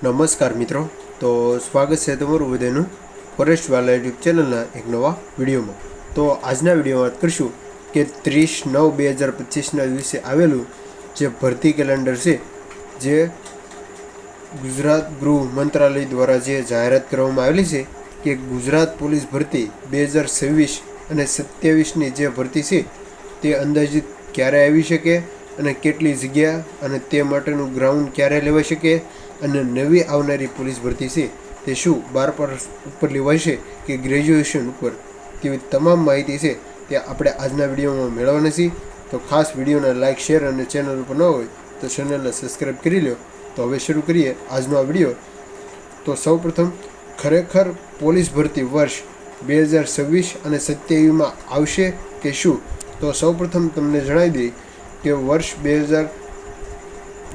નમસ્કાર મિત્રો, તો સ્વાગત છે તમારું બધાનું ફોરેસ્ટ વાલા યુટ્યુબ ચેનલના એક નવા વિડીયોમાં. તો આજના વિડીયોમાં વાત કરીશું કે 30/9/2025ના દિવસે આવેલું જે ભરતી કેલેન્ડર છે, જે ગુજરાત ગૃહ મંત્રાલય દ્વારા જે જાહેરાત કરવામાં આવેલી છે કે ગુજરાત પોલીસ ભરતી 2026 અને 27ની જે ભરતી છે તે અંદાજિત ક્યારે આવી શકે અને કેટલી જગ્યા અને તે માટેનું ગ્રાઉન્ડ ક્યારે લેવાઈ શકે અને નવી આવનારી પોલીસ ભરતી છે તે શું 12 પાસ ઉપર લેવાય છે કે ગ્રેજ્યુએશન ઉપર, તેવી તમામ માહિતી છે તે આપણે આજના વિડીયોમાં મેળવવાની છે. તો ખાસ વિડીયોને લાઇક, શેર અને ચેનલ ઉપર ન હોય તો ચેનલને સબસ્ક્રાઈબ કરી લો. તો હવે શરૂ કરીએ આજનો આ વિડીયો. તો સૌપ્રથમ ખરેખર પોલીસ ભરતી વર્ષ 2026 અને 27માં આવશે કે શું? તો સૌપ્રથમ તમને જણાવી દઈએ કે વર્ષ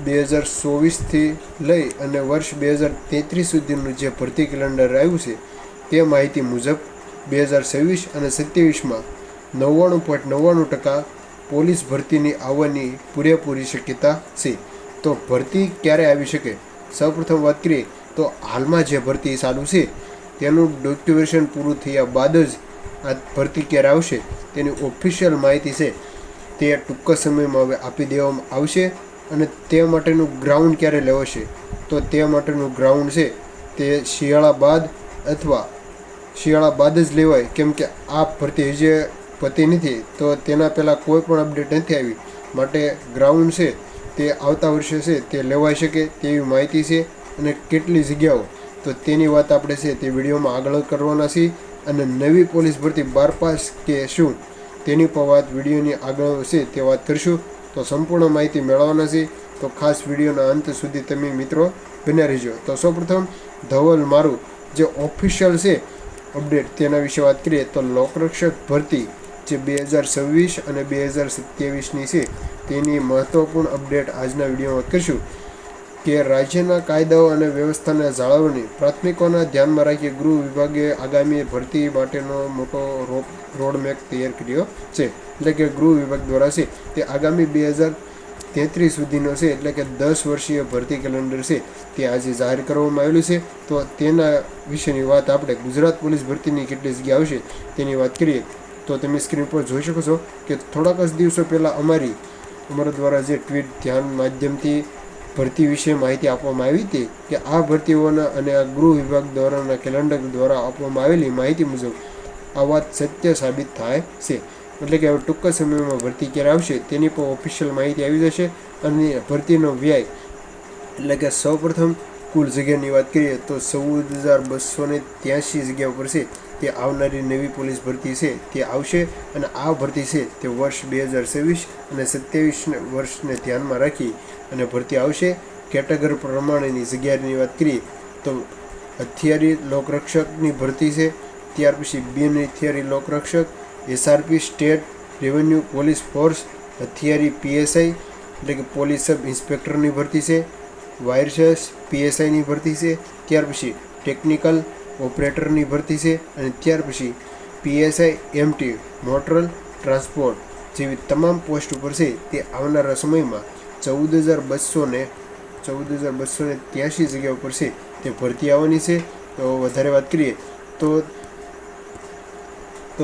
2024થી લઈ અને વર્ષ 2033 સુધીનું જે ભરતી કેલેન્ડર આવ્યું છે તે માહિતી મુજબ 2026 અને 27માં 99.99% પોલીસ ભરતીની આવવાની પૂરેપૂરી શક્યતા છે. તો ભરતી ક્યારે આવી શકે? સૌપ્રથમ વાત કરીએ તો હાલમાં જે ભરતી ચાલુ છે તેનું ડોક્યુમેન્ટેશન પૂરું થયા બાદ જ આ ભરતી ક્યારે આવશે તેની ઓફિશિયલ માહિતી છે તે ટૂંક સમયમાં હવે આપી દેવામાં આવશે. અને તે માટેનું ગ્રાઉન્ડ ક્યારે લેવાશે? તો તે માટેનું ગ્રાઉન્ડ છે તે શિયાળા બાદ અથવા શિયાળા બાદ જ લેવાય, કેમ કે આ ભરતી જે પતી નથી તો તેના પહેલાં કોઈ પણ અપડેટ નથી આવી, માટે ગ્રાઉન્ડ છે તે આવતા વર્ષે છે તે લેવાઈ શકે તેવી માહિતી છે. અને કેટલી જગ્યાઓ તો તેની વાત આપણે છે તે વિડીયોમાં આગળ કરવાના છીએ. અને નવી પોલીસ ભરતી 12 પાસ કે શું તેની પણ વાત વિડીયોની આગળ છે તે વાત કરીશું. તો સંપૂર્ણ માહિતી મેળવવાના છે, તો ખાસ વિડીયોના અંત સુધી તમે મિત્રો બન્યા રહેજો. તો સૌપ્રથમ ધવલ મારું જે ઓફિશિયલ છે અપડેટ તેના વિશે વાત કરીએ તો લોકરક્ષક ભરતી જે 2026 અને 2027ની છે તેની મહત્વપૂર્ણ અપડેટ આજના વિડીયોમાં વાત કરીશું. કે રાજ્યના કાયદાઓ અને વ્યવસ્થાને જાળવણી પ્રાથમિકોના ધ્યાનમાં રાખી ગૃહ વિભાગે આગામી ભરતી માટેનો મોટો રોડમેપ તૈયાર કર્યો છે. એટલે કે ગૃહ વિભાગ દ્વારા છે તે આગામી 2033 સુધીનો છે, એટલે કે 10 વર્ષીય ભરતી કેલેન્ડર છે તે આજે જાહેર કરવામાં આવેલું છે. તો તેના વિશેની વાત આપણે ગુજરાત પોલીસ ભરતીની કેટલી જગ્યા આવશે તેની વાત કરીએ તો તમે સ્ક્રીન પર જોઈ શકો છો કે થોડાક જ દિવસો પહેલાં અમારા દ્વારા જે ટ્વીટ ધ્યાન માધ્યમથી ભરતી વિશે માહિતી આપવામાં આવી હતી કે આ ભરતીઓના અને આ ગૃહ વિભાગ દ્વારાના કેલેન્ડર દ્વારા આપવામાં આવેલી માહિતી મુજબ આ વાત સત્ય સાબિત થાય છે. એટલે કે હવે ટૂંક સમયમાં ભરતી ક્યારે આવશે તેની પણ ઓફિશિયલ માહિતી આવી જશે. અને ભરતીનો વ્યય એટલે કે સૌપ્રથમ કુલ જગ્યાની વાત કરીએ તો 14,283 જગ્યા ઉપર છે તે આવનારી નવી પોલીસ ભરતી છે તે આવશે. અને આ ભરતી છે તે વર્ષ 2026 અને 27 વર્ષને ધ્યાનમાં રાખી અને ભરતી આવશે. કેટેગરી પ્રમાણેની જગ્યાની વાત કરીએ તો હથિયારી લોકરક્ષકની ભરતી છે, ત્યાર પછી બિન હથિયારી લોકરક્ષક, SRP state revenue police force, હથિયારી PSI એટલે કે પોલીસ સબ ઇન્સ્પેક્ટરની ભરતી છે, વાયરલેસ PSIની ભરતી છે, ત્યાર પછી ટેકનિકલ ઓપરેટરની ભરતી છે, અને ત્યાર પછી PSI MT મોટરલ ટ્રાન્સપોર્ટ જેવી તમામ પોસ્ટ ઉપર છે તે આવનારા સમયમાં 14,283 જગ્યા ઉપર છે તે ભરતી આવવાની છે. તો વધારે વાત કરીએ તો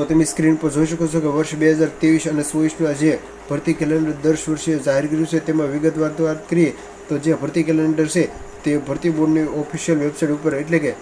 તમે સ્ક્રીન પર જોઈ શકો છો કે વર્ષ 2023 અને 24ના જે ભરતી કેલેન્ડર 10 વર્ષે જાહેર કર્યું છે તેમાં વિગતવાર વાત કરીએ તો જે ભરતી કેલેન્ડર છે તે ભરતી બોર્ડની ઓફિશિયલ વેબસાઇટ ઉપર એટલે કે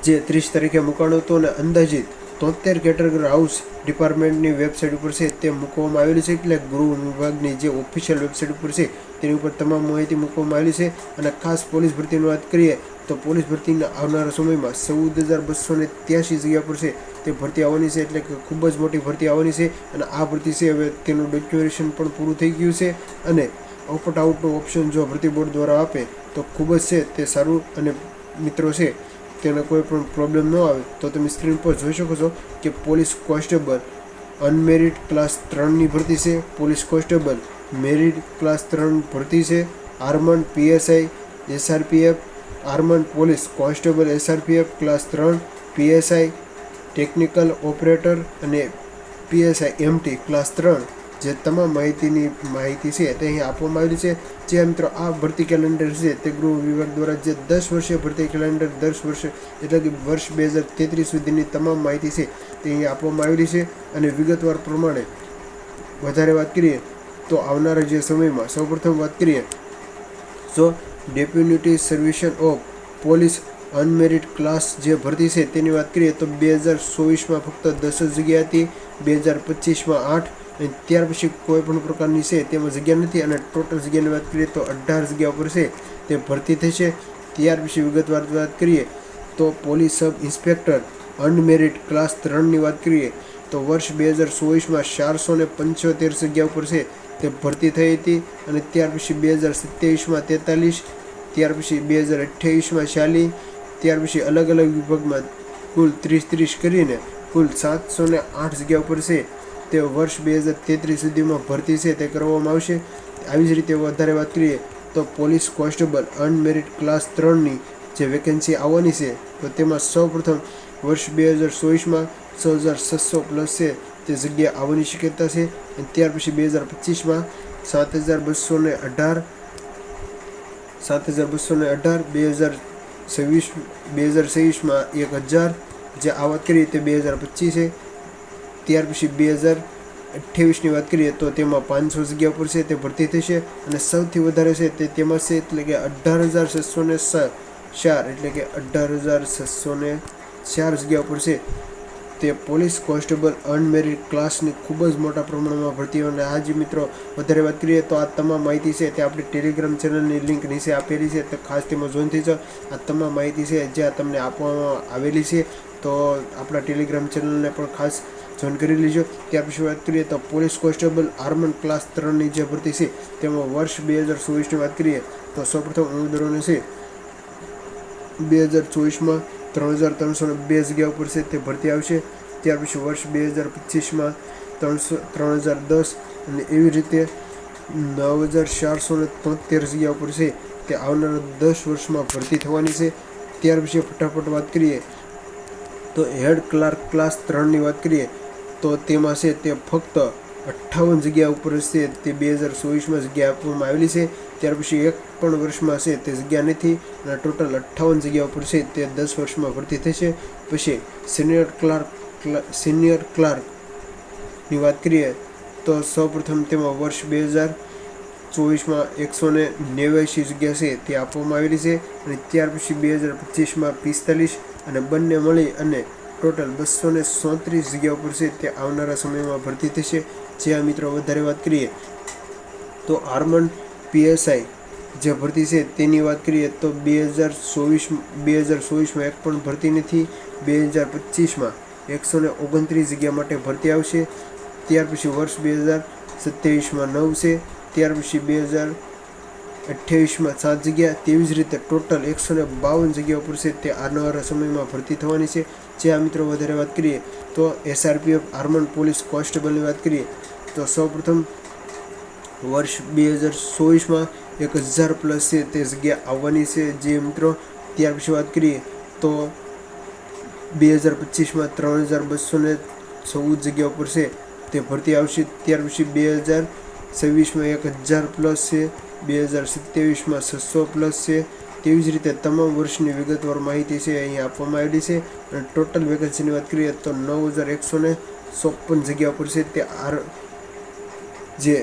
જે 30 તારીખે મૂકાણું હતું અને અંદાજિત 73 કેટેગરી હાઉસ ડિપાર્ટમેન્ટની વેબસાઇટ ઉપર છે તે મૂકવામાં આવેલી છે. એટલે ગૃહ વિભાગની જે ઓફિશિયલ વેબસાઇટ ઉપર છે તેની ઉપર તમામ માહિતી મૂકવામાં આવેલી છે. અને ખાસ પોલીસ ભરતીની વાત કરીએ તો પોલીસ ભરતીના આવનારા સમયમાં 14,283 જગ્યા પર છે તે ભરતી આવવાની છે, એટલે કે ખૂબ જ મોટી ભરતી આવવાની છે. અને આ ભરતી છે હવે તેનું ડોક્યુમેન્ટેશન પણ પૂરું થઈ ગયું છે. અને ઓપ્ટ આઉટનો ઓપ્શન જો ભરતી બોર્ડ દ્વારા આપે તો ખૂબ જ છે તે સારું અને મિત્રો છે તેને કોઈ પણ પ્રોબ્લેમ ન આવે. તો તમે સ્ક્રીન પર જોઈ શકો છો કે પોલીસ કોન્સ્ટેબલ અનમેરિડ ક્લાસ 3ની ભરતી છે, પોલીસ કોન્સ્ટેબલ મેરિડ ક્લાસ 3 ભરતી છે, armed PSI SRPF armed police constable SRPF class 3, PSI technical operator અને PSI MT ક્લાસ 3 જે તમામ માહિતી છે તે અહીં આપવામાં આવેલી છે. જે મિત્રો આ ભરતી કેલેન્ડર છે તે ગૃહ વિભાગ દ્વારા જે 10 વર્ષીય ભરતી કેલેન્ડર 10 વર્ષ એટલે કે વર્ષ 2033 સુધીની તમામ માહિતી છે તે અહીં આપવામાં આવેલી છે. અને વિગતવાર પ્રમાણે વધારે વાત કરીએ તો આવનારા જે સમયમાં સૌપ્રથમ વાત કરીએ તો ડેપ્યુટી સર્વિસન ઓફ પોલીસ અનમેરિટ ક્લાસ જે ભરતી છે તેની વાત કરીએ તો 2024માં ફક્ત 10 જગ્યા હતી, 2025માં 8, અને ત્યાર પછી કોઈ પણ પ્રકારની છે તેમાં જગ્યા નથી. અને ટોટલ જગ્યાની વાત કરીએ તો 18 જગ્યા ઉપર છે તે ભરતી થશે. ત્યાર પછી વિગતવાર વાત કરીએ તો પોલીસ સબ ઇન્સ્પેક્ટર અનમેરિટ ક્લાસ 3ની વાત કરીએ તો વર્ષ 2024માં 475 જગ્યા ઉપર છે તે ભરતી થઈ હતી. અને ત્યાર પછી 2027માં 43, ત્યાર પછી 2028માં 46, ત્યાર પછી અલગ અલગ વિભાગમાં કુલ 30 કરીને કુલ 708 જગ્યા ઉપર છે તે વર્ષ 2033 સુધીમાં ભરતી છે તે કરવામાં આવશે. આવી જ રીતે વધારે વાત કરીએ તો પોલીસ કોન્સ્ટેબલ અનમેરિટ ક્લાસ 3ની જે વેકેન્સી આવવાની છે તો તેમાં સૌપ્રથમ વર્ષ 2024માં 6600 પ્લસ છે તે જગ્યા આવવાની શક્યતા છે. અને ત્યાર પછી 2025માં 7218, 2026માં 1000, જે આ વાત કરીએ તે 2025 છે. ત્યાર પછી 2028ની વાત કરીએ તો તેમાં 500 જગ્યા ઉપર છે તે ભરતી થશે. અને સૌથી વધારે છે તે તેમાં છે એટલે કે 18,604 એટલે કે 18,604 જગ્યા ઉપર છે તે પોલીસ કોન્સ્ટેબલ અનમેરિટ ક્લાસની ખૂબ જ મોટા પ્રમાણમાં ભરતી. અને આ જે મિત્રો વધારે વાત કરીએ તો આ તમામ માહિતી છે તે આપણી ટેલિગ્રામ ચેનલની લિંક નીચે આપેલી છે તો ખાસ તેમાં જોઈન થઈ જાઓ. આ તમામ માહિતી છે જે તમને આપવામાં આવેલી છે તો આપણા ટેલિગ્રામ ચેનલને પણ ખાસ જોઈન કરી લેજો. ત્યાર પછી વાત કરીએ તો પોલીસ કોન્સ્ટેબલ આર્મન ક્લાસ 3ની જે ભરતી છે તેમાં વર્ષ 2024ની વાત કરીએ તો સૌપ્રથમ ઉમેદવારોને છે 2024માં 3302 જગ્યા ઉપર છે તે ભરતી આવશે. ત્યાર પછી વર્ષ 2025માં 3010 અને એવી રીતે 9473 જગ્યા ઉપર છે તે આવનારા 10 વર્ષમાં ભરતી થવાની છે. ત્યાર પછી ફટાફટ વાત કરીએ તો હેડ ક્લાર્ક ક્લાસ 3ની વાત કરીએ તો તેમાં છે તે ફક્ત 58 જગ્યા ઉપર છે તે 2024માં જગ્યા આપવામાં આવેલી છે. ત્યાર પછી એક પણ વર્ષમાં છે તે જગ્યા નથી અને ટોટલ 58 જગ્યા ઉપર છે તે 10 વર્ષમાં ભરતી થશે. પછી સિનિયર ક્લાર્કની વાત કરીએ તો સૌપ્રથમ તેમાં વર્ષ 2024માં 189 જગ્યા છે તે આપવામાં આવેલી છે. અને ત્યાર પછી 2025માં 45 અને બંને મળી અને ટોટલ 237 જગ્યા ઉપર છે તે આવનારા સમયમાં ભરતી થશે. જે આ મિત્રો વધારે વાત કરીએ તો આર્મન PSI જે ભરતી છે તેની વાત કરીએ તો 2024માં એક પણ ભરતી નથી, 2025માં 129 જગ્યા માટે ભરતી આવશે. ત્યાર પછી વર્ષ 2027માં 9 છે, ત્યાર પછી 2028માં 7 જગ્યા, તેવી જ રીતે ટોટલ 152 જગ્યા ઉપર છે તે આવનારા સમયમાં ભરતી થવાની છે. જે આ મિત્રો વધારે વાત કરીએ તો SRPF આર્મન પોલીસ કોન્સ્ટેબલની વાત કરીએ તો સૌપ્રથમ વર્ષ 2024માં 1000 પ્લસ છે તે જગ્યા આવવાની છે જે મિત્રો. ત્યાર પછી વાત કરીએ તો 2025માં 3214 જગ્યા ઉપર છે તે ભરતી આવશે. ત્યાર પછી 2026માં 1000 પ્લસ છે, 2027માં 600 પ્લસ છે. તેવી જ રીતે તમામ વર્ષની વિગતવાર માહિતી છે અહીં આપવામાં આવેલી છે. અને ટોટલ વેકેન્સીની વાત કરીએ તો 9154 જગ્યા ઉપર છે તે જે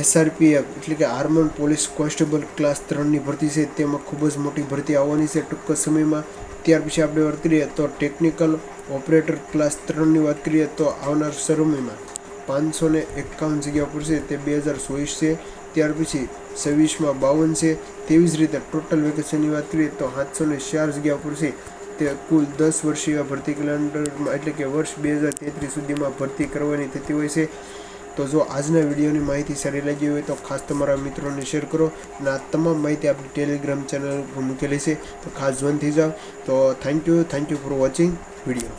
SRPF એટલે કે આર્મન પોલીસ કોન્સ્ટેબલ ક્લાસ 3ની ભરતી છે તેમાં ખૂબ જ મોટી ભરતી આવવાની છે ટૂંક સમયમાં. ત્યાર પછી આપણે વાત કરીએ તો ટેકનિકલ ઓપરેટર ક્લાસ 3ની વાત કરીએ તો આવનાર સમયમાં 551 જગ્યા ઉપર છે તે 2024 છે. ત્યાર પછી 26માં 52 છે. તેવી જ રીતે ટોટલ વેકેન્સીની વાત કરીએ તો 704 જગ્યા ઉપર છે તે કુલ 10 વર્ષીય ભરતી કેલેન્ડરમાં એટલે કે વર્ષ 2033 સુધીમાં ભરતી કરવાની થતી હોય છે. તો જો આજના વિડીયોની માહિતી સારી લાગી હોય તો ખાસ તમારા મિત્રોને શેર કરો. અને આ તમામ માહિતી આપણી ટેલિગ્રામ ચેનલ ઉપર મૂકેલી છે તો ખાસ જોઈન થઈ જાઓ. તો thank you for watching video.